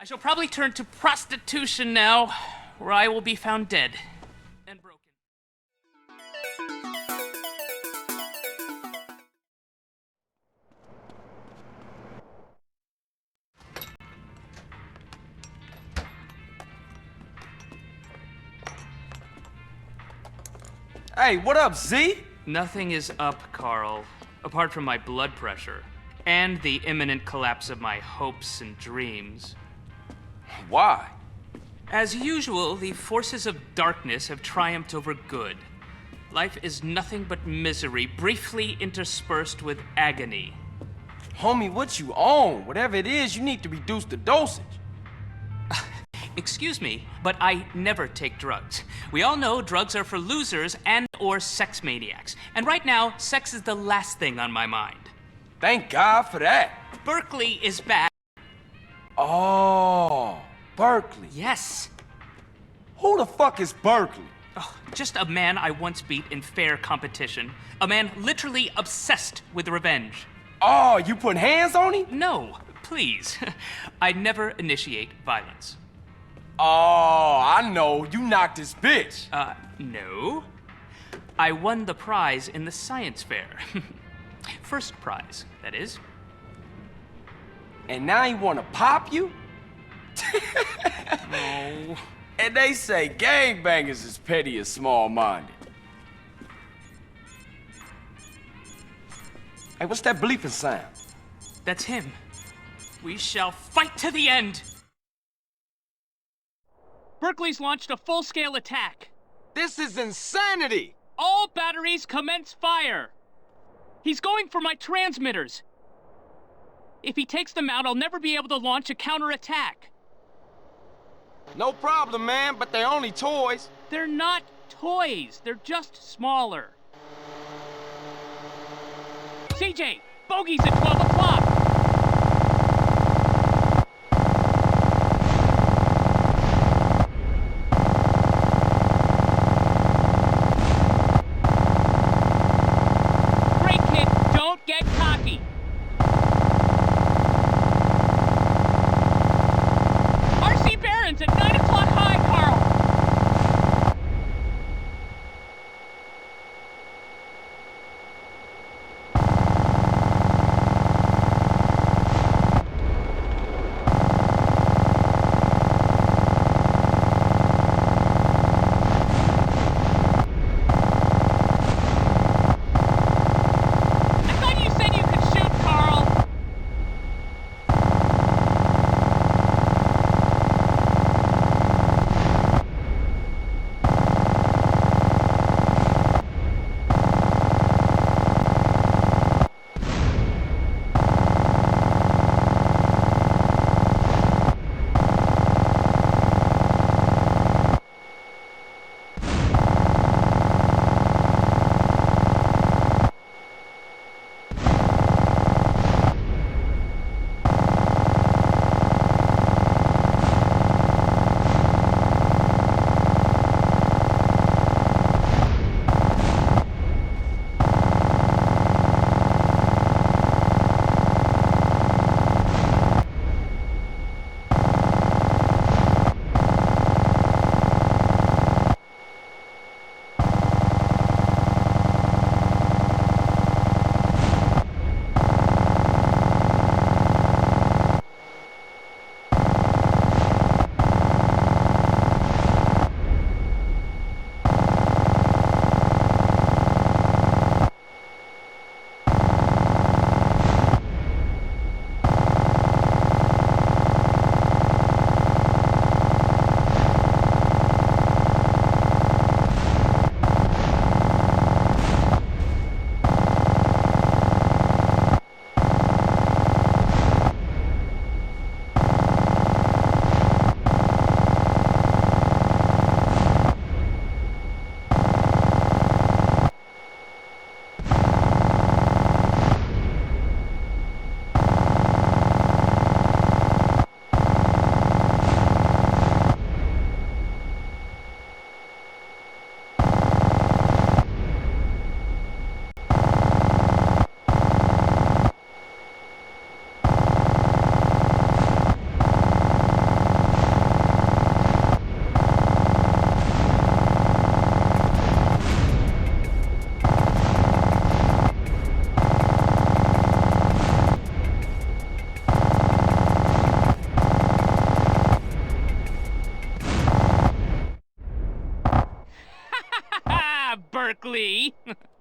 I shall probably turn to prostitution now, where I will be found dead and broken. Hey, what up, Z? Nothing is up, Carl, apart from my blood pressure and the imminent collapse of my hopes and dreams. Why? As usual, the forces of darkness have triumphed over good. Life is nothing but misery, briefly interspersed with agony. Homie, what you on? Whatever it is, you need to reduce the dosage. Excuse me, but I never take drugs. We all know drugs are for losers and/or sex maniacs. And right now, sex is the last thing on my mind. Thank God for that. Berkley is back. Oh, Berkley. Yes. Who the fuck is Berkley? Oh, just a man I once beat in fair competition. A man literally obsessed with revenge. Oh, you putting hands on him? No, please. I never initiate violence. Oh, I know. You knocked his bitch. No. I won the prize in the science fair. First prize, that is. And now he wanna pop you? No. And they say gangbangers is petty and small-minded. Hey, what's that bleeping sound? That's him. We shall fight to the end. Berkley's launched a full-scale attack. This is insanity! All batteries commence fire. He's going for my transmitters. If he takes them out, I'll never be able to launch a counterattack. No problem, man, but they're only toys. They're not toys. They're just smaller. CJ, bogey's at 12 o'clock. Great, kid. Don't get cocky. RC Barron's at 9 o'clock high, Carl.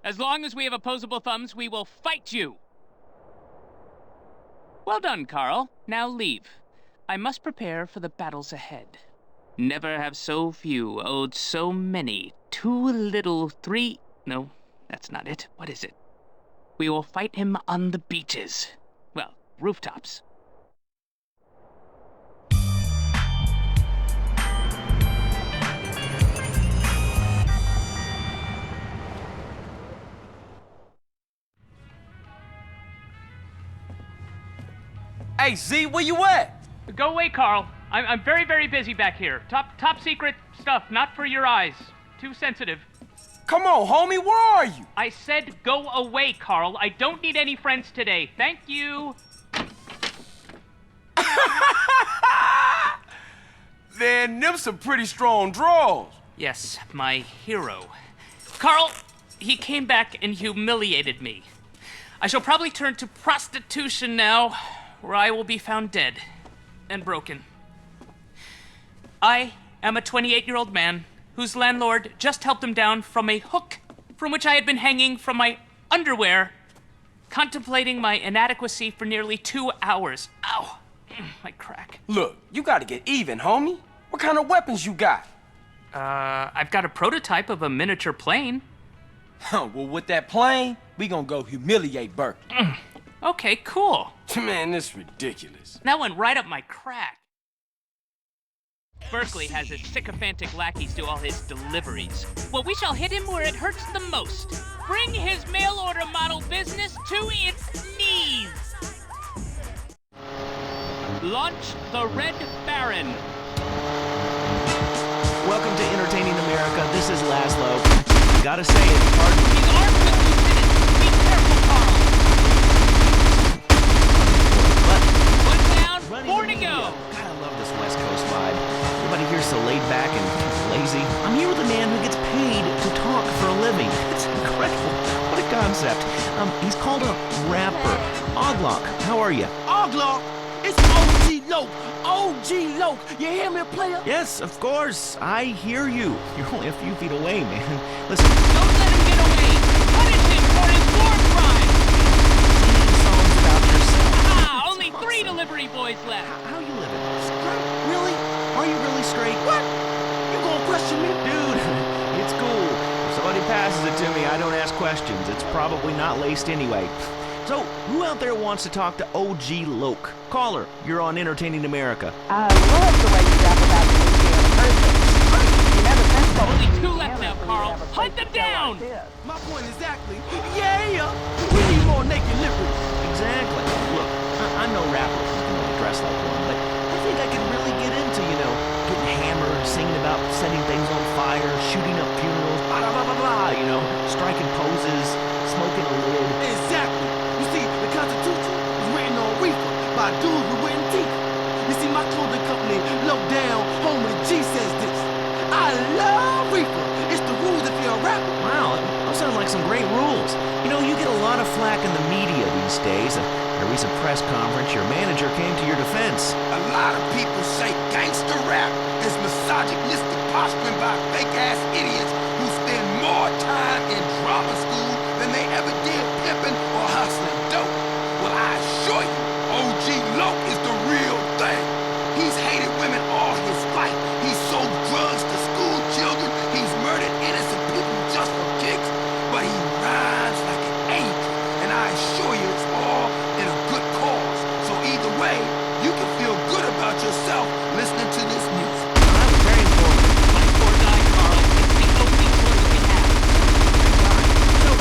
As long as we have opposable thumbs, we will fight you! Well done, Carl. Now leave. I must prepare for the battles ahead. Never have so few owed so many. Too little, three... No, that's not it. What is it? We will fight him on the beaches. Well, rooftops. Hey, Z, where you at? Go away, Carl. I'm very, very busy back here. Top secret stuff, not for your eyes. Too sensitive. Come on, homie, where are you? I said go away, Carl. I don't need any friends today. Thank you. Man, them some pretty strong draws. Yes, my hero. Carl, he came back and humiliated me. I shall probably turn to prostitution now, where I will be found dead and broken. I am a 28-year-old man whose landlord just helped him down from a hook from which I had been hanging from my underwear, contemplating my inadequacy for nearly 2 hours. Ow! My crack. Look, you gotta get even, homie. What kind of weapons you got? I've got a prototype of a miniature plane. Well, with that plane, we gonna go humiliate Berkley. Okay, cool. Man, this is ridiculous. That went right up my crack. Berkley has his sycophantic lackeys do all his deliveries. Well, we shall hit him where it hurts the most. Bring his mail-order model business to its knees. Launch the Red Baron. Welcome to Entertaining America. This is Laszlo. Gotta say it, pardon me. He's armed with Lieutenant. Be careful, Carl. One down, four to go. God, I love this West Coast vibe. Everybody here's so laid back and lazy. I'm here with a man who gets paid to talk for a living. It's incredible. What a concept. He's called a rapper. Oglock, how are you? Oglock, it's OG Loke. OG Loke. You hear me, player? Yes, of course. I hear you. You're only a few feet away, man. Listen. Don't let him get away. Punish him for his war crime. Singing songs about yourself. Ah, only 3 delivery boys left. How you living? Straight? Really? Are you really straight? What? You gonna question me? Dude, it's cool. If somebody passes it to me, I don't ask questions. It's probably not laced anyway. So, who out there wants to talk to OG Loke? Caller, you're on Entertaining America. I love the way you rap about the Louisiana person. You never think so. Only 2 left now, Carl. Hunt them down! My point exactly. Yeah, we need more naked lyrics. Exactly. Look, I'm no rapper who's gonna dress like one, but I think I can really get into, getting hammered, singing about setting things on fire, shooting up funerals, blah, blah, blah, blah, blah, striking poses, smoking a lid. Exactly. You see, the Constitution was written on reefer by dudes with written teeth. You see, my clothing company, Low Down, home of the G says this. I love reefer. It's the rules if you're a rapper. Wow, those sound like some great rules. You get a lot of flack in the media these days. At a recent press conference, your manager came to your defense. A lot of people say gangster rap is misogynistic posturing by fake-ass idiots who spend more time in drama school than they ever did pimping or hustling dope. Well, I assure you, OG Loke is the real thing. He's hated women all his life. He's sold drugs to school children. He's murdered innocent people just for kicks. But he rhymes like an angel, and I assure you it's all in a good cause. So either way, you can feel good about yourself listening to this music. That was very informative. Fight or die, Carl. It's the only choice we have. So,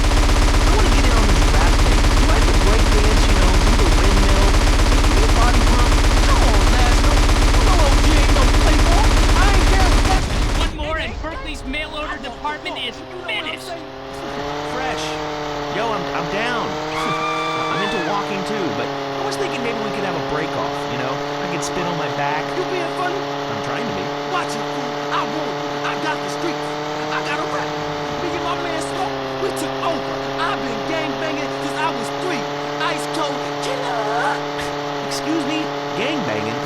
I want to get in on this rap thing. Do I have to break dance, do the windmill? Can you body pump? Come on, Laszlo. You know OG ain't no playboy. I ain't care with that. One more and Berkley's mail order department is finished. Fresh. Yo, I'm down. I'm into walking too, but I was thinking maybe we could have a break off, I could spin on my back. You being funny? I'm trying to be. Watch it, fool. I warned you. I got the streets. I got a rap. Me and my man Smoke, we took over. I've been gangbanging since I was 3. Ice cold killer. Excuse me? Gangbanging?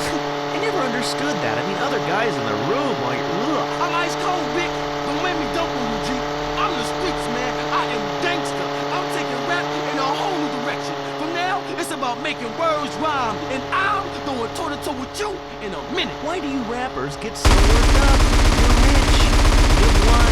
I never understood that. I mean, other guys in the room while you're... Ugh. I'm ice cold, Vic. Don't make me dump on you, G. I'm the streets, man. I am start making words rhyme, and I'm going toe-to-toe with you in a minute. Why do you rappers get so worked up? You're rich. You won.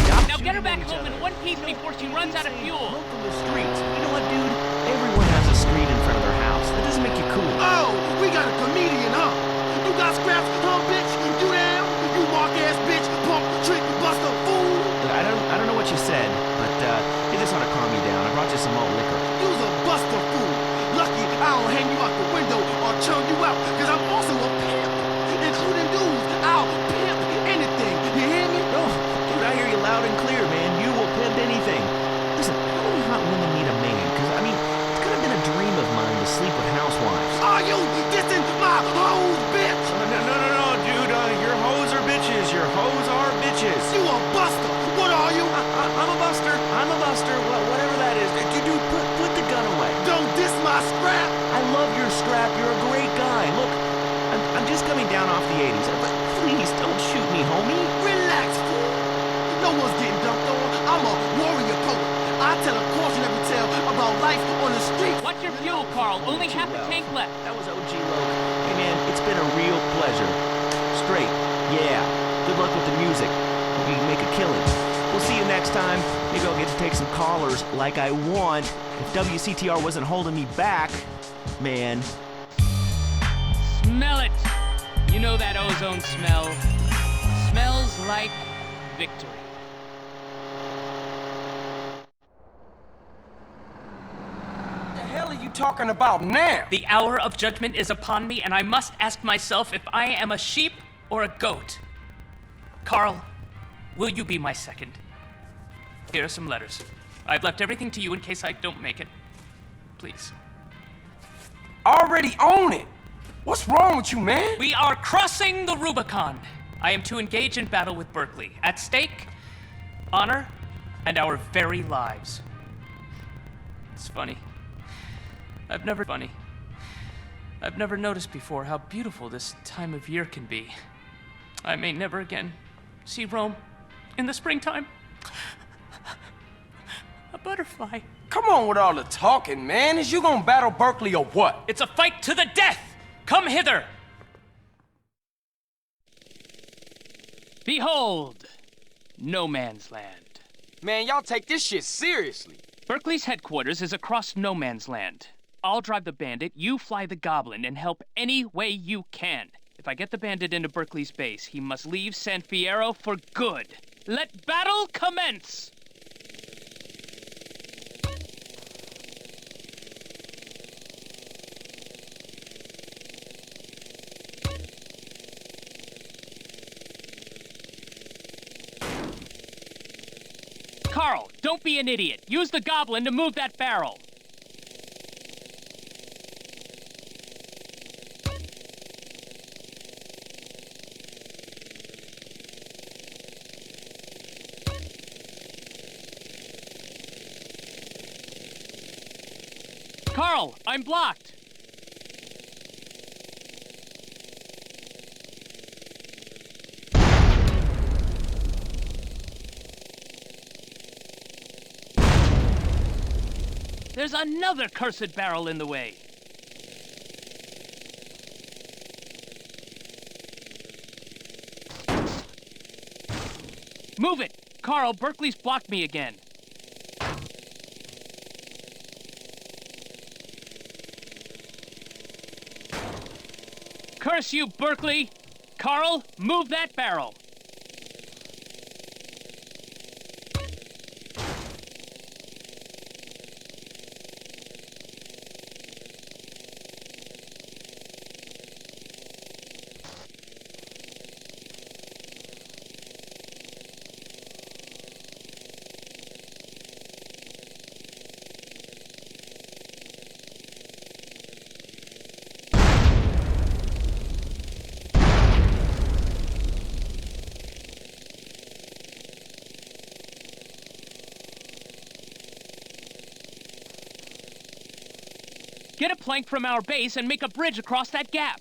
Stop Now get her shooting back at each home in other. one piece before she runs out of fuel. Run from the streets. You know what, dude? Everyone has a street in front of their house. That doesn't make you cool. Oh, we got a comedian, huh? You got scraps, huh, bitch? You down? You mark-ass bitch, punk, trick, buster, fool. Look, I don't know what you said, but hey, this ought to calm you down. I brought you some malt liquor. You's a buster fool. Lucky I don't hang you out the window or churn you out, cause I'm also a pimp. Including dudes, I'll pimp anything. You hear me? Oh, dude, I hear you loud and clear, man. You will pimp anything. Listen, how many hot women need a man? Cause, I mean, it's kind of been a dream of mine to sleep with housewives. Are you dissing my hoes, bitch? No, dude. Your hoes are bitches. Your hoes are bitches. You a buster. What are you? I'm a buster. Whatever that is. Dude, put the gun away. Don't diss my scrap. I love your scrap. You're a great guy. Look, I'm just coming down off the 80s. But please don't shoot me, homie. Relax, fool. No one's getting dumped on. I'm a warrior poet. I tell a cautionary tale about life on the street. Watch your fuel, Carl. Only half a tank left. That was OG Loke. Hey, man, it's been a real pleasure. Straight. Yeah. Good luck with the music. Hope you can make a killing. We'll see you next time. Maybe I'll get to take some callers like I want. If WCTR wasn't holding me back, man. Smell it. You know that ozone smell. Smells like victory. What the hell are you talking about now? The hour of judgment is upon me, and I must ask myself if I am a sheep or a goat. Carl, will you be my second? Here are some letters. I've left everything to you in case I don't make it. Please. Already own it. What's wrong with you, man? We are crossing the Rubicon. I am to engage in battle with Berkley. At stake, honor and our very lives. It's funny. I've never noticed before how beautiful this time of year can be. I may never again see Rome in the springtime. A butterfly. Come on with all the talking, man. Is you gonna battle Berkley or what? It's a fight to the death! Come hither! Behold, no man's land. Man, y'all take this shit seriously. Berkley's headquarters is across no man's land. I'll drive the bandit, you fly the goblin, and help any way you can. If I get the bandit into Berkley's base, he must leave San Fierro for good. Let battle commence! Carl, don't be an idiot. Use the goblin to move that barrel. Carl, I'm blocked. There's another cursed barrel in the way. Move it! Carl, Berkley's blocked me again. Curse you, Berkley! Carl, move that barrel. Get a plank from our base and make a bridge across that gap.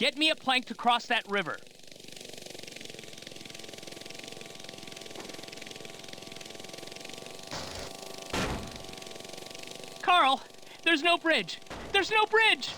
Get me a plank to cross that river. Carl, there's no bridge. There's no bridge!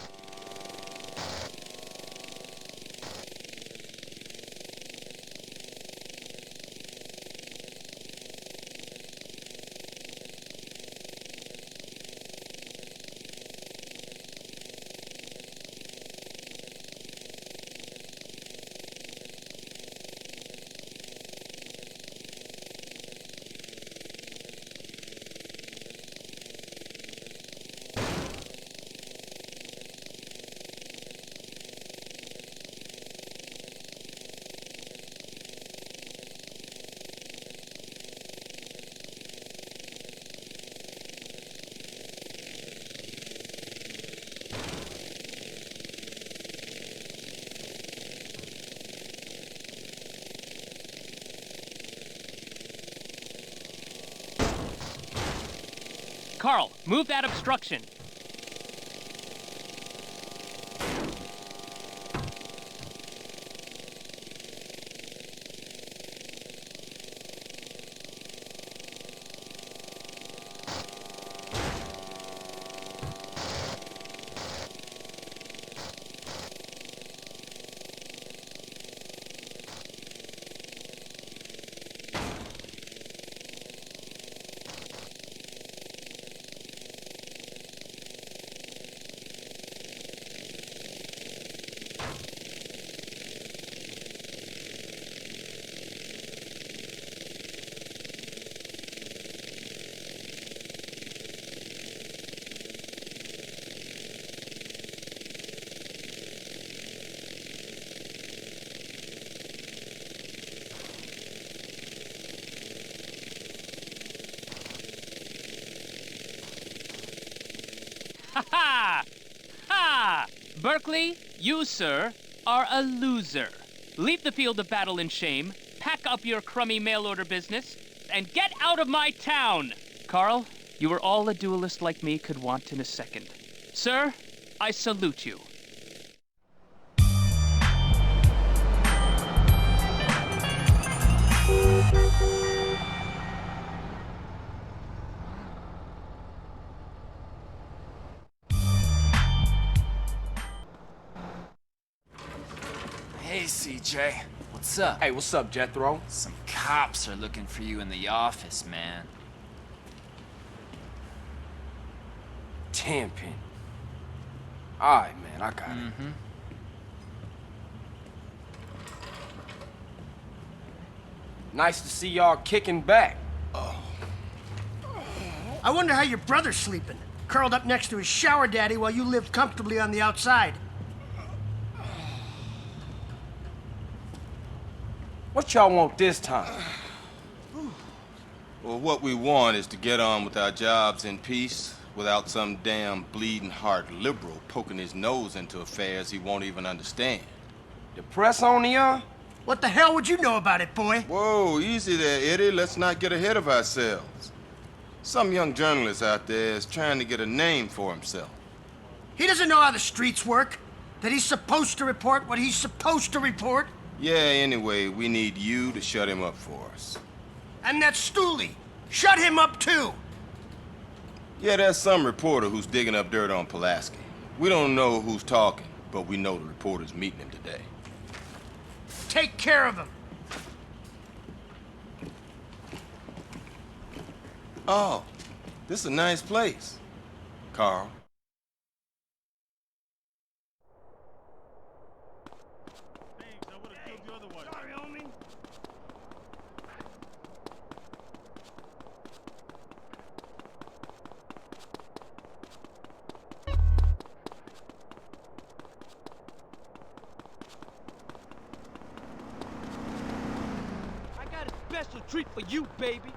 Carl, move that obstruction. Ha ha! Ha! Berkley, you, sir, are a loser. Leave the field of battle in shame, pack up your crummy mail-order business, and get out of my town! Carl, you are all a duelist like me could want in a second. Sir, I salute you. Hey, CJ. What's up? Hey, what's up, Jethro? Some cops are looking for you in the office, man. Tenpin. Alright, man, I got it. Nice to see y'all kicking back. I wonder how your brother's sleeping. Curled up next to his shower daddy while you lived comfortably on the outside. What y'all want this time? Well, what we want is to get on with our jobs in peace without some damn bleeding heart liberal poking his nose into affairs he won't even understand. The press on the What the hell would you know about it, boy? Whoa, easy there, Eddie. Let's not get ahead of ourselves. Some young journalist out there is trying to get a name for himself. He doesn't know how the streets work. That he's supposed to report what he's supposed to report. Yeah, anyway, we need you to shut him up for us. And that Stooley. Shut him up, too. Yeah, there's some reporter who's digging up dirt on Pulaski. We don't know who's talking, but we know the reporter's meeting him today. Take care of him. Oh, this is a nice place, Carl. Special treat for you, baby.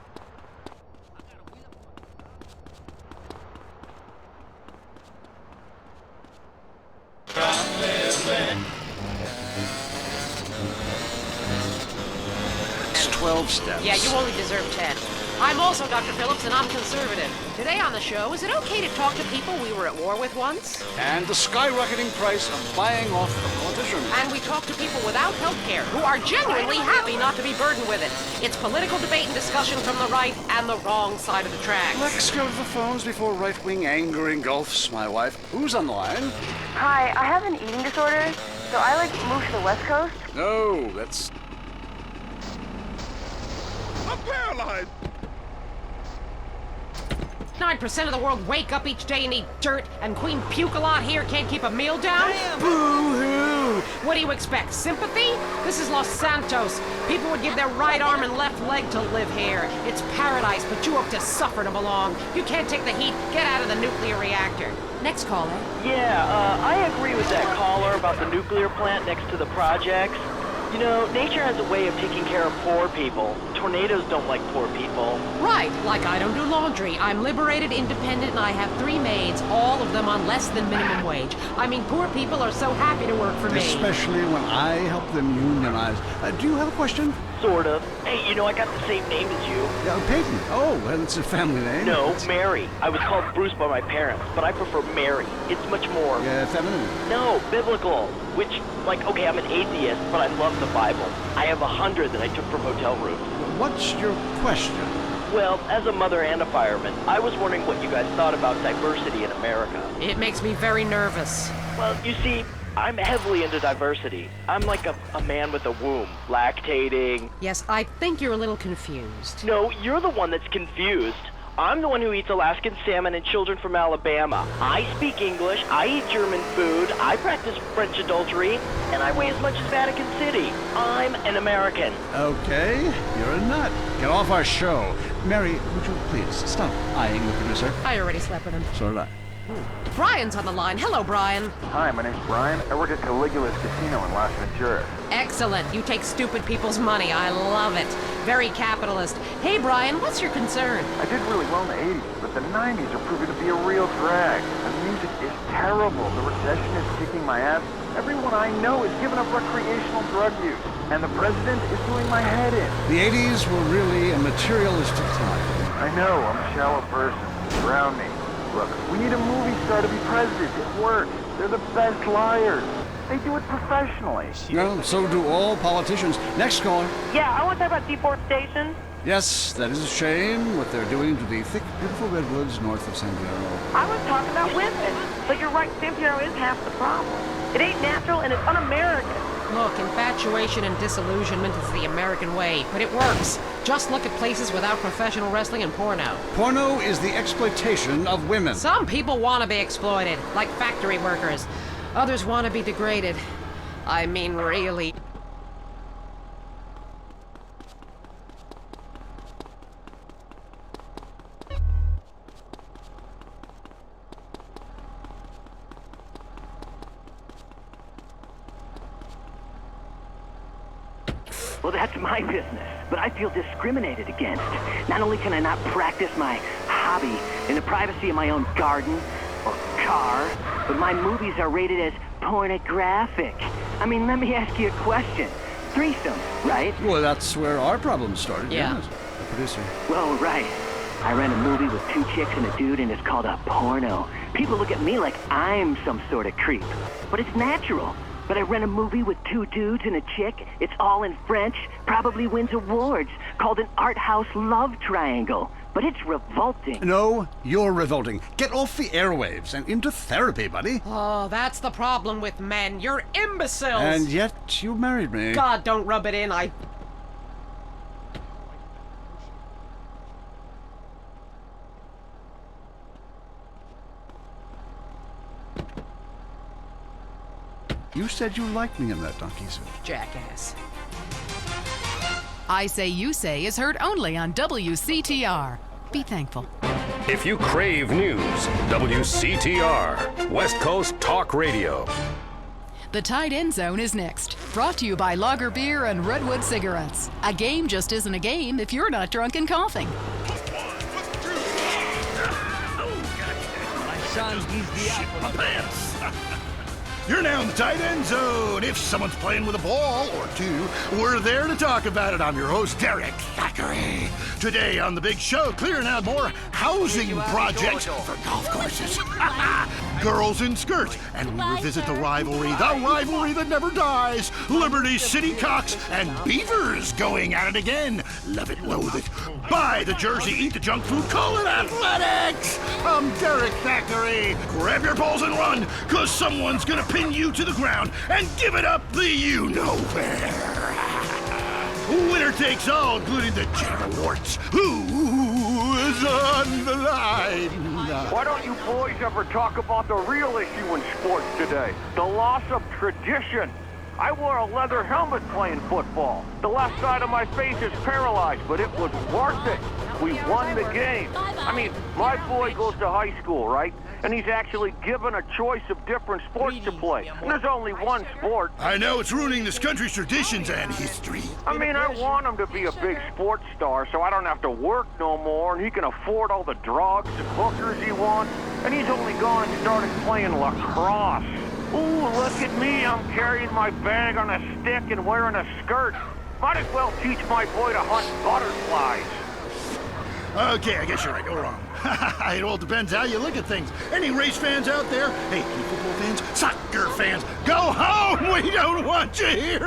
It's 12 steps. Yeah, you only deserve 10. I'm also Dr. Phillips, and I'm conservative. Today on the show, is it okay to talk to people we were at war with once? And the skyrocketing price of buying off the politicians. And we talk to people without health care who are genuinely happy not to be burdened with it. It's political debate and discussion from the right and the wrong side of the tracks. Let's go to the phones before right-wing anger engulfs my wife. Who's on the line? Hi, I have an eating disorder, so I move to the West Coast. No, that's... I'm paralyzed! 9% of the world wake up each day and eat dirt, and Queen Puke-a-Lot here can't keep a meal down? Boo-hoo! What do you expect, sympathy? This is Los Santos. People would give their right arm and left leg to live here. It's paradise, but you have to suffer to belong. You can't take the heat. Get out of the nuclear reactor. Next caller. Yeah, I agree with that caller about the nuclear plant next to the projects. You know, nature has a way of taking care of poor people. Tornadoes don't like poor people. Right, like I don't do laundry. I'm liberated, independent, and I have 3 maids, all of them on less than minimum wage. I mean, poor people are so happy to work for me. Especially when I help them unionize. Do you have a question? Sort of. Hey, you know, I got the same name as you. Peyton. Oh, well, it's a family name. No, Mary. I was called Bruce by my parents, but I prefer Mary. It's much more... feminine? No, biblical. Which, like, okay, I'm an atheist, but I love the Bible. I have 100 that I took from hotel rooms. What's your question? Well, as a mother and a fireman, I was wondering what you guys thought about diversity in America. It makes me very nervous. Well, you see, I'm heavily into diversity. I'm like a man with a womb, lactating. Yes, I think you're a little confused. No, you're the one that's confused. I'm the one who eats Alaskan salmon and children from Alabama. I speak English, I eat German food, I practice French adultery, and I weigh as much as Vatican City. I'm an American. Okay, you're a nut. Get off our show. Mary, would you please stop eyeing the producer? I already slept with him. So did I. Brian's on the line. Hello, Brian. Hi, my name's Brian. I work at Caligula's Casino in Las Venturas. Excellent. You take stupid people's money. I love it. Very capitalist. Hey, Brian, what's your concern? I did really well in the 80s, but the 90s are proving to be a real drag. The music is terrible. The recession is kicking my ass. Everyone I know is giving up recreational drug use. And the president is doing my head in. The 80s were really a materialistic time. I know. I'm a shallow person. Drown me. Look, we need a movie star to be president. It works. They're the best liars. They do it professionally. Well, so do all politicians. Next caller. Yeah, I want to talk about deforestation. Yes, that is a shame, what they're doing to the thick, beautiful redwoods north of San Diego. I was talking about women. But you're right, San Diego is half the problem. It ain't natural and it's un-American. Look, infatuation and disillusionment is the American way, but it works. Just look at places without professional wrestling and porno. Porno is the exploitation of women. Some people want to be exploited, like factory workers. Others want to be degraded. I mean, really. Well, that's my business, but I feel discriminated against. Not only can I not practice my hobby in the privacy of my own garden or car, but my movies are rated as pornographic. I mean, let me ask you a question. Threesome, right? Well, that's where our problem started. Yeah. Yes, the producer. Well, right. I ran a movie with 2 chicks and a dude, and it's called a porno. People look at me like I'm some sort of creep, but it's natural. But I ran a movie with 2 dudes and a chick. It's all in French, probably wins awards, called an art house love triangle. But it's revolting. No, you're revolting. Get off the airwaves and into therapy, buddy. Oh, that's the problem with men. You're imbeciles. And yet you married me. God, don't rub it in. You said you liked me in that donkey suit. Jackass. I Say You Say is heard only on WCTR. Be thankful. If you crave news, WCTR, West Coast Talk Radio. The Tight End Zone is next. Brought to you by Lager Beer and Redwood Cigarettes. A game just isn't a game if you're not drunk and coughing. My son, he's the apple. You're now in the tight end zone. If someone's playing with a ball or two, we're there to talk about it. I'm your host, Derek Thackeray. Today on The Big Show, clearing out more housing projects for golf courses. Girls in skirts. And we revisit the rivalry that never dies. Liberty City Cocks and Beavers going at it again. Love it, loathe it. Buy the jersey, eat the junk food, call it athletics. I'm Derek Thackeray. Grab your balls and run, cause someone's gonna pin you to the ground and give it up the you-know-where. Winner takes all, including the genital warts. Who is on the line? Why don't you boys ever talk about the real issue in sports today? The loss of tradition. I wore a leather helmet playing football. The left side of my face is paralyzed, but it was worth it. We won the game. I mean, my boy goes to high school, right? And he's actually given a choice of different sports to play. And there's only one sport. I know it's ruining this country's traditions and history. I mean, I want him to be a big sports star so I don't have to work no more and he can afford all the drugs and hookers he wants. And he's only gone and started playing lacrosse. Ooh, look at me. I'm carrying my bag on a stick and wearing a skirt. Might as well teach my boy to hunt butterflies. Okay, I guess you're right. You're wrong. It all depends how you look at things. Any race fans out there? Hey, any football fans? Soccer fans? Go home! We don't want you here!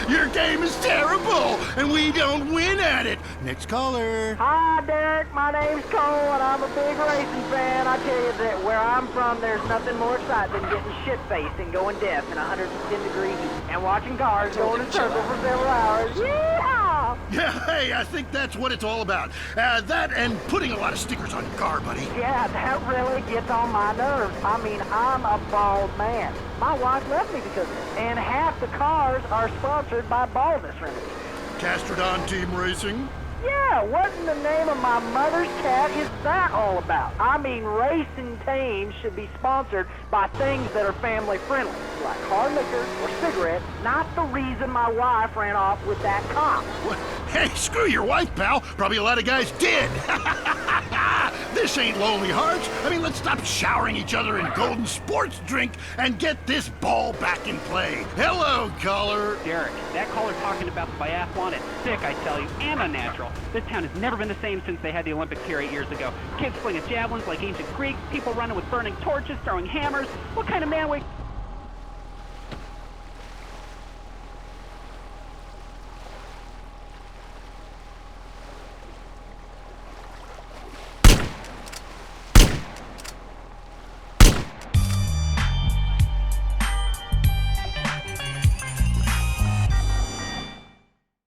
Your game is terrible, and we don't win at it. Next caller. Hi, Derek. My name's Cole, and I'm a big racing fan. I tell you that where I'm from, there's nothing more exciting than getting shit-faced and going deaf in 110-degree heat and watching cars going in circles for several hours. Yeehaw! Yeah, hey, I think that's what it's all about. That and putting a lot of stickers on your car, buddy. Yeah, that really gets on my nerves. I mean, I'm a bald man. My wife left me because of it. And half the cars are sponsored by Baldness Remedy. Castrodon Team Racing? Yeah, what in the name of my mother's cat is that all about? I mean, racing teams should be sponsored by things that are family friendly, like hard liquor or cigarettes, not the reason my wife ran off with that cop. What? Hey, screw your wife, pal. Probably a lot of guys did. This ain't Lonely Hearts. I mean, let's stop showering each other in golden sports drink and get this ball back in play. Hello, caller. Derek, that caller talking about the biathlon is sick, I tell you, and unnatural. This town has never been the same since they had the Olympics here 8 years ago. Kids slinging javelins like ancient Greeks, people running with burning torches, throwing hammers. What kind of man wakes...